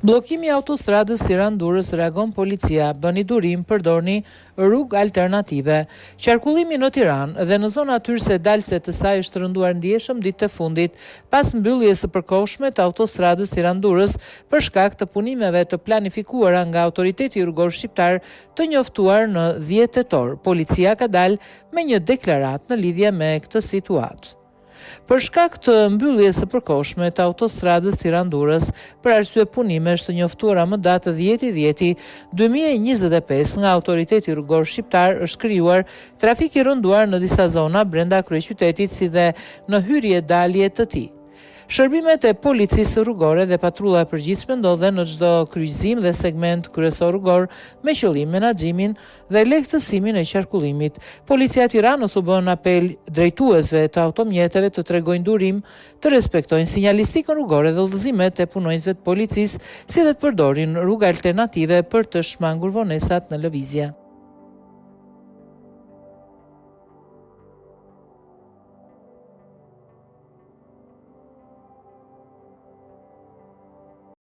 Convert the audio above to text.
Bllokimi i autostradës Tiranë-Durrës, reagon policia, bëni durim, përdorni rrugë alternative. Qarkullimi në Tiranë dhe në zonat hyrëse dalëse të saj është rënduar ndjeshëm ditët e fundit pas mbylljes së përkohshme të autostradës Tiranë-Durrës për shkak të punimeve të planifikuara nga Autoriteti Rrugor Shqiptar të njoftuar në 10 tetor. Policia ka dalë me një deklaratë në lidhje me këtë situatë. Për shkak të mbylljes së përkohshme të autostradës Tiranë-Durrës për arsye punimesh të njoftuara më datë 10/10/2025 nga Autoriteti Rrugor Shqiptar është krijuar trafik i rënduar në disa zona brenda kryeqytetit si dhe në hyrje-dalje të tij. Shërbimet e policisë rrugore dhe patrulla e përgjithshme ndodhen në çdo kryqëzim dhe segment kryesor rrugor me qëllim menaxhimin dhe lehtësimin e qarkullimit. Policia e Tiranës u bën apel drejtuesve të automjeteve të tregojnë durim, të respektojnë sinjalistikën rrugore dhe udhëzimet e punonjësve të policisë, si dhe të përdorin rrugë alternative për të shmangur vonesat në lëvizje.